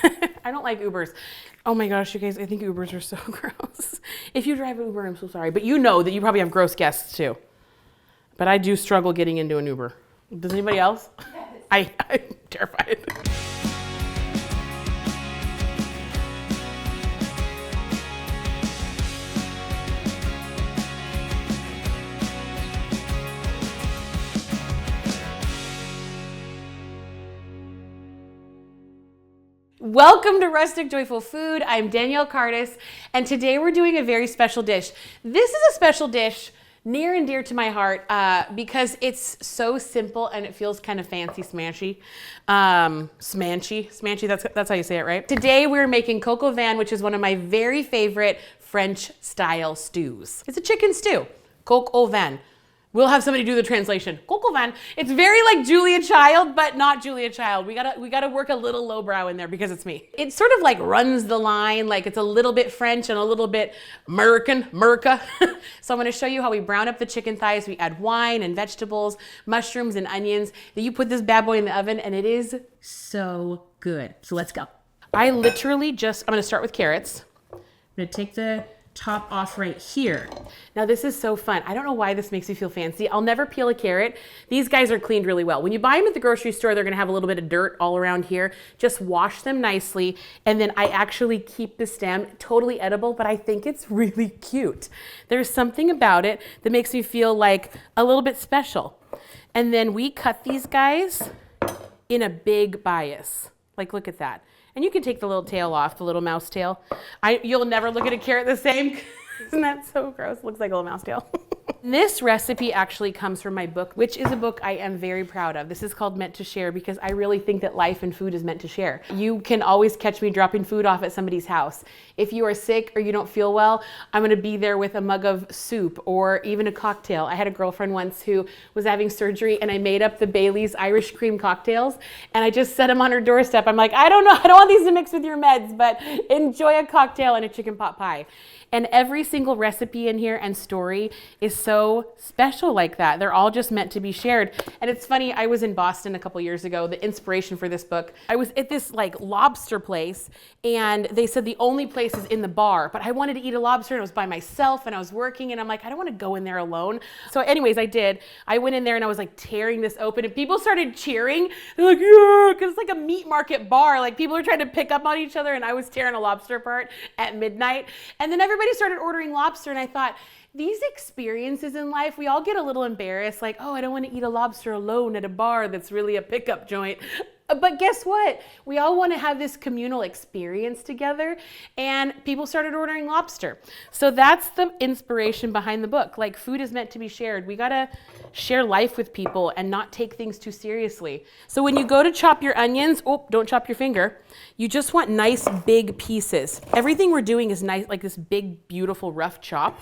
I don't like Ubers. Oh my gosh, you guys, I think Ubers are so gross. If you drive an Uber, I'm so sorry. But you know that you probably have gross guests too. But I do struggle getting into an Uber. Does anybody else? Yes. I'm terrified. Welcome to Rustic Joyful Food. I'm Danielle Kartes, and today we're doing a very special dish. This is a special dish near and dear to my heart because it's so simple and it feels kind of fancy smashy. Smanchy, that's how you say it, right? Today we're making coq au vin, which is one of my very favorite French style stews. It's a chicken stew, coq au vin. We'll have somebody do the translation. Coq au vin. It's very like Julia Child, but not Julia Child. We gotta work a little lowbrow in there because it's me. It sort of like runs the line, like it's a little bit French and a little bit America. So I'm gonna show you how we brown up the chicken thighs. We add wine and vegetables, mushrooms and onions. Then you put this bad boy in the oven and it is so good. So let's go. I'm gonna start with carrots. I'm gonna take the top off right here. Now this is so fun. I don't know why this makes me feel fancy. I'll never peel a carrot. These guys are cleaned really well. When you buy them at the grocery store, they're gonna have a little bit of dirt all around here. Just wash them nicely. And then I actually keep the stem, totally edible, but I think it's really cute. There's something about it that makes me feel like a little bit special. And then we cut these guys in a big bias. Like, look at that. And you can take the little tail off, the little mouse tail. You'll never look at a carrot the same. Isn't that so gross? Looks like a little mouse tail. This recipe actually comes from my book, which is a book I am very proud of. This is called Meant to Share because I really think that life and food is meant to share. You can always catch me dropping food off at somebody's house. If you are sick or you don't feel well, I'm gonna be there with a mug of soup or even a cocktail. I had a girlfriend once who was having surgery and I made up the Bailey's Irish cream cocktails and I just set them on her doorstep. I'm like, I don't know, I don't want these to mix with your meds, but enjoy a cocktail and a chicken pot pie. And every single recipe in here and story is so special like that. They're all just meant to be shared. And it's funny, I was in Boston a couple years ago, the inspiration for this book. I was at this like lobster place and they said the only place is in the bar, but I wanted to eat a lobster and I was by myself and I was working and I'm like, I don't want to go in there alone. So anyways, I did. I went in there and I was like tearing this open and people started cheering. They're like, yeah, because it's like a meat market bar. Like people are trying to pick up on each other and I was tearing a lobster apart at midnight. And then everybody started ordering lobster and I thought, these experiences in life, we all get a little embarrassed, like, oh, I don't want to eat a lobster alone at a bar that's really a pickup joint. But guess what? We all want to have this communal experience together and people started ordering lobster. So that's the inspiration behind the book. Like food is meant to be shared. We got to share life with people and not take things too seriously. So when you go to chop your onions, oh, don't chop your finger. You just want nice big pieces. Everything we're doing is nice, like this big, beautiful, rough chop.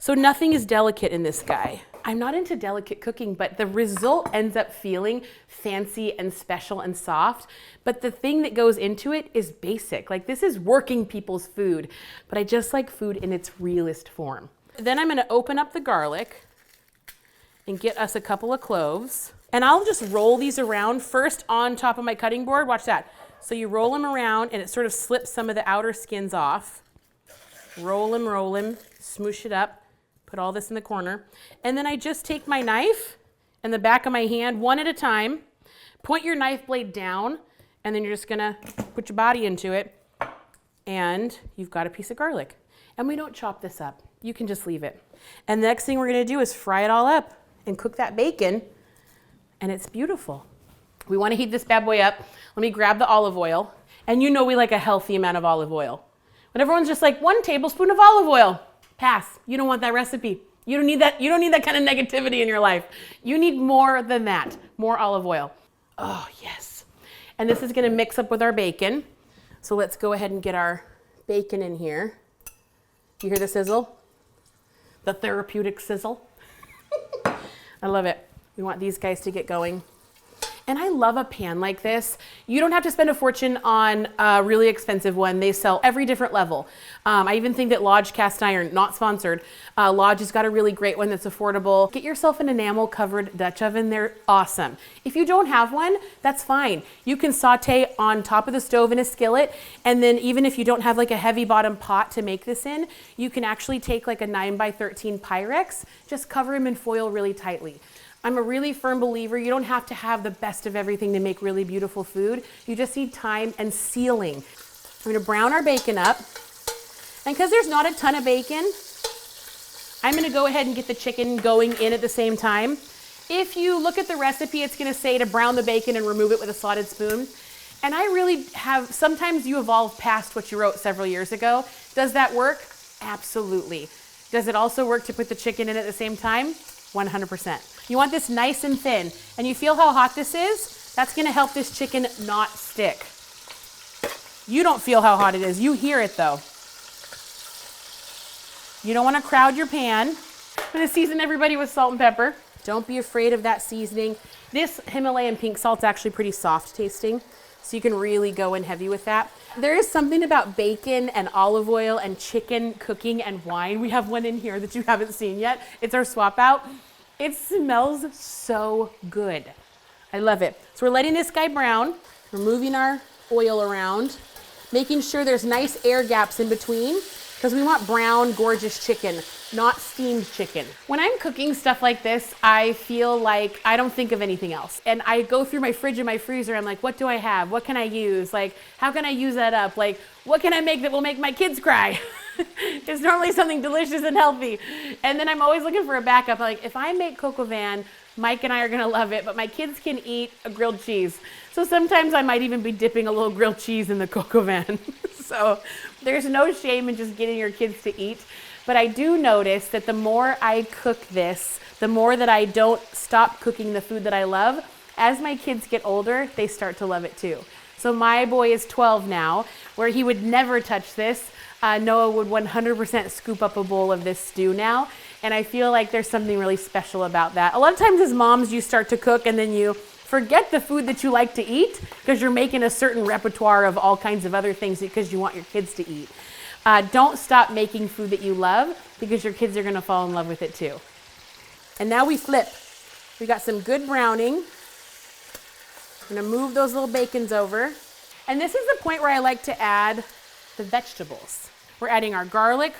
So nothing is delicate in this guy. I'm not into delicate cooking, but the result ends up feeling fancy and special and soft. But the thing that goes into it is basic. Like this is working people's food, but I just like food in its realest form. Then I'm gonna open up the garlic and get us a couple of cloves. And I'll just roll these around first on top of my cutting board. Watch that. So you roll them around and it sort of slips some of the outer skins off. Roll them, smoosh it up. Put all this in the corner. And then I just take my knife and the back of my hand, one at a time, point your knife blade down, and then you're just gonna put your body into it, and you've got a piece of garlic. And we don't chop this up. You can just leave it. And the next thing we're gonna do is fry it all up and cook that bacon, and it's beautiful. We wanna heat this bad boy up. Let me grab the olive oil. And you know we like a healthy amount of olive oil. But everyone's just like, 1 tablespoon of olive oil. Pass. You don't want that recipe. You don't need that. You don't need that kind of negativity in your life. You need more than that. More olive oil. Oh, yes. And this is going to mix up with our bacon. So let's go ahead and get our bacon in here. You hear the sizzle? The therapeutic sizzle. I love it. We want these guys to get going. And I love a pan like this. You don't have to spend a fortune on a really expensive one. They sell every different level. I even think that Lodge Cast Iron, not sponsored, Lodge has got a really great one that's affordable. Get yourself an enamel covered Dutch oven. They're awesome. If you don't have one, that's fine. You can saute on top of the stove in a skillet. And then even if you don't have like a heavy bottom pot to make this in, you can actually take like a 9x13 Pyrex, just cover them in foil really tightly. I'm a really firm believer, you don't have to have the best of everything to make really beautiful food. You just need time and sealing. We're gonna brown our bacon up. And because there's not a ton of bacon, I'm gonna go ahead and get the chicken going in at the same time. If you look at the recipe, it's gonna say to brown the bacon and remove it with a slotted spoon. And I really have, sometimes you evolve past what you wrote several years ago. Does that work? Absolutely. Does it also work to put the chicken in at the same time? 100%. You want this nice and thin. And you feel how hot this is? That's gonna help this chicken not stick. You don't feel how hot it is. You hear it though. You don't wanna crowd your pan. I'm gonna season everybody with salt and pepper. Don't be afraid of that seasoning. This Himalayan pink salt's actually pretty soft tasting, so you can really go in heavy with that. There is something about bacon and olive oil and chicken cooking and wine. We have one in here that you haven't seen yet. It's our swap out. It smells so good. I love it. So we're letting this guy brown. We're moving our oil around, making sure there's nice air gaps in between, because we want brown, gorgeous chicken, not steamed chicken. When I'm cooking stuff like this, I feel like I don't think of anything else. And I go through my fridge and my freezer. I'm like, what do I have? What can I use? Like, how can I use that up? Like, what can I make that will make my kids cry? It's normally something delicious and healthy. And then I'm always looking for a backup. Like, if I make coq au vin, Mike and I are gonna love it, but my kids can eat a grilled cheese. So sometimes I might even be dipping a little grilled cheese in the coq au vin. So there's no shame in just getting your kids to eat. But I do notice that the more I cook this, the more that I don't stop cooking the food that I love, as my kids get older, they start to love it too. So my boy is 12 now, where he would never touch this. Noah would 100% scoop up a bowl of this stew now. And I feel like there's something really special about that. A lot of times as moms, you start to cook and then you forget the food that you like to eat because you're making a certain repertoire of all kinds of other things because you want your kids to eat. Don't stop making food that you love because your kids are gonna fall in love with it too. And now we flip. We got some good browning. I'm gonna move those little bacons over. And this is the point where I like to add the vegetables. We're adding our garlic.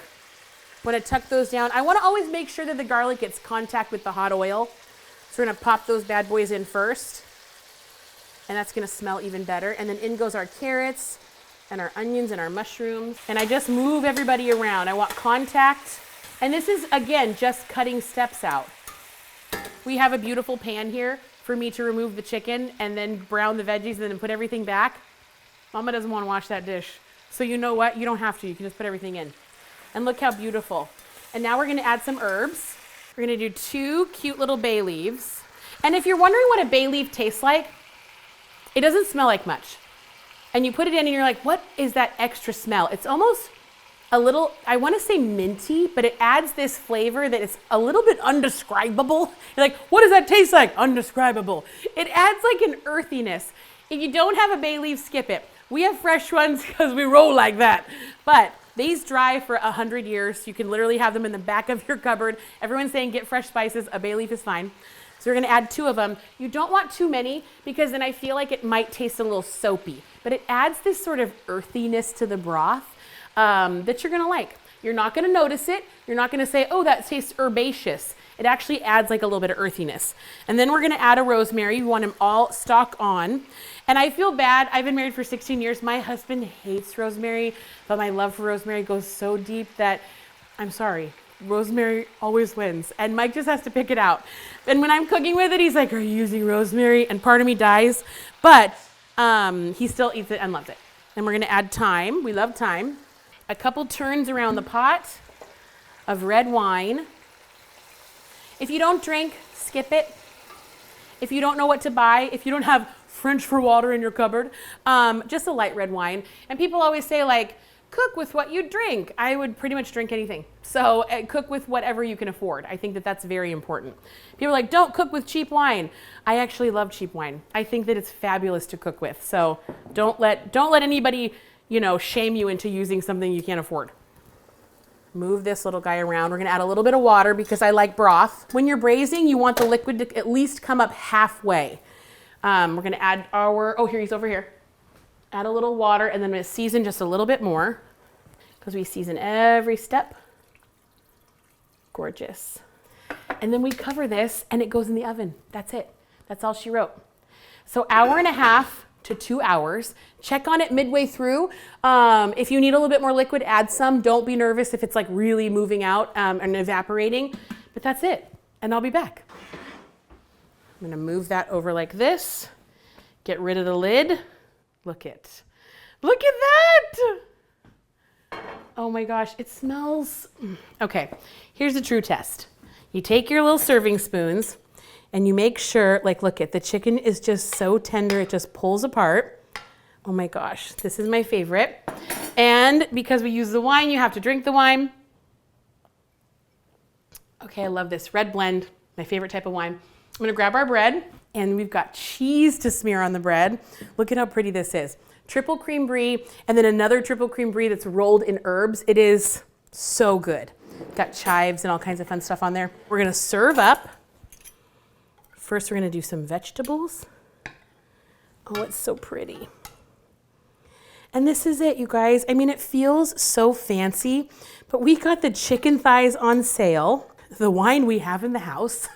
Want to tuck those down. I want to always make sure that the garlic gets contact with the hot oil. So we're going to pop those bad boys in first. And that's going to smell even better. And then in goes our carrots and our onions and our mushrooms. And I just move everybody around. I want contact. And this is, again, just cutting steps out. We have a beautiful pan here for me to remove the chicken and then brown the veggies and then put everything back. Mama doesn't want to wash that dish. So you know what? You don't have to. You can just put everything in. And look how beautiful. And now we're going to add some herbs. We're going to do 2 cute little bay leaves. And if you're wondering what a bay leaf tastes like, it doesn't smell like much. And you put it in and you're like, what is that extra smell? It's almost a little, I want to say minty, but it adds this flavor that is a little bit undescribable. You're like, what does that taste like? Undescribable. It adds like an earthiness. If you don't have a bay leaf, skip it. We have fresh ones because we roll like that. But these dry for 100 years. You can literally have them in the back of your cupboard. Everyone's saying get fresh spices. A bay leaf is fine. So we're gonna add 2 of them. You don't want too many because then I feel like it might taste a little soapy. But it adds this sort of earthiness to the broth that you're gonna like. You're not gonna notice it. You're not gonna say, oh, that tastes herbaceous. It actually adds like a little bit of earthiness. And then we're gonna add a rosemary. You want them all stalk on. And I feel bad, I've been married for 16 years. My husband hates rosemary, but my love for rosemary goes so deep that I'm sorry, rosemary always wins. And Mike just has to pick it out. And when I'm cooking with it, he's like, are you using rosemary? And part of me dies, but he still eats it and loves it. And we're gonna add thyme, we love thyme. A couple turns around the pot of red wine. If you don't drink, skip it. If you don't know what to buy, if you don't have French for water in your cupboard, just a light red wine. And people always say like, cook with what you drink. I would pretty much drink anything. So cook with whatever you can afford. I think that that's very important. People are like, don't cook with cheap wine. I actually love cheap wine. I think that it's fabulous to cook with. So don't let anybody, you know, shame you into using something you can't afford. Move this little guy around. We're gonna add a little bit of water because I like broth. When you're braising, you want the liquid to at least come up halfway. We're gonna add our, oh, here, he's over here. Add a little water, and then I'm gonna season just a little bit more because we season every step. Gorgeous. And then we cover this and it goes in the oven. That's it. That's all she wrote. So 1.5 to 2 hours. Check on it midway through. If you need a little bit more liquid, add some. Don't be nervous if it's like really moving out and evaporating, but that's it. And I'll be back. I'm gonna move that over like this. Get rid of the lid. Look at that! Oh my gosh, it smells. Okay, here's the true test. You take your little serving spoons and you make sure, like, look at the chicken is just so tender, it just pulls apart. Oh my gosh, this is my favorite. And because we use the wine, you have to drink the wine. Okay, I love this red blend, my favorite type of wine. I'm gonna grab our bread, and we've got cheese to smear on the bread. Look at how pretty this is. Triple cream brie, and then another triple cream brie that's rolled in herbs. It is so good. Got chives and all kinds of fun stuff on there. We're gonna serve up. First, we're gonna do some vegetables. Oh, it's so pretty. And this is it, you guys. I mean, it feels so fancy, but we got the chicken thighs on sale, the wine we have in the house.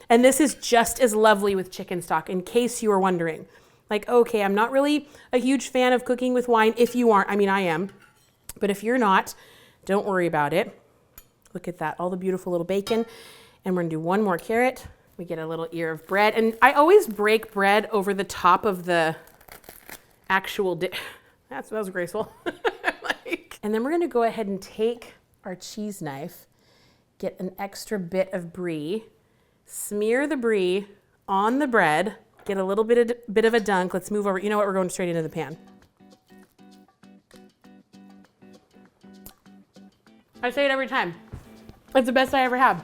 And this is just as lovely with chicken stock, in case you were wondering. Like, okay, I'm not really a huge fan of cooking with wine. If you aren't, I mean, I am. But if you're not, don't worry about it. Look at that, all the beautiful little bacon. And we're gonna do one more carrot. We get a little ear of bread. And I always break bread over the top of the actual dish. That was graceful. And then we're gonna go ahead and take our cheese knife, get an extra bit of brie, smear the brie on the bread, get a little bit of a dunk. Let's move over. You know what? We're going straight into the pan. I say it every time. It's the best I ever had.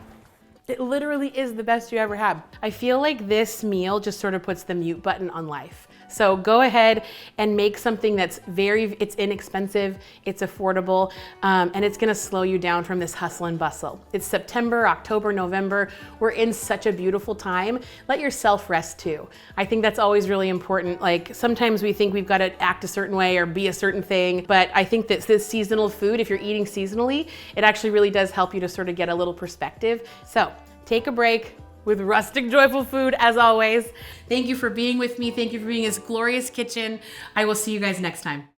It literally is the best you ever had. I feel like this meal just sort of puts the mute button on life. So go ahead and make something that's it's inexpensive, it's affordable, and it's gonna slow you down from this hustle and bustle. It's September, October, November. We're in such a beautiful time. Let yourself rest too. I think that's always really important. Like sometimes we think we've got to act a certain way or be a certain thing, but I think that this seasonal food, if you're eating seasonally, it actually really does help you to sort of get a little perspective. So take a break with rustic, joyful food, as always. Thank you for being with me. Thank you for being in this glorious kitchen. I will see you guys next time.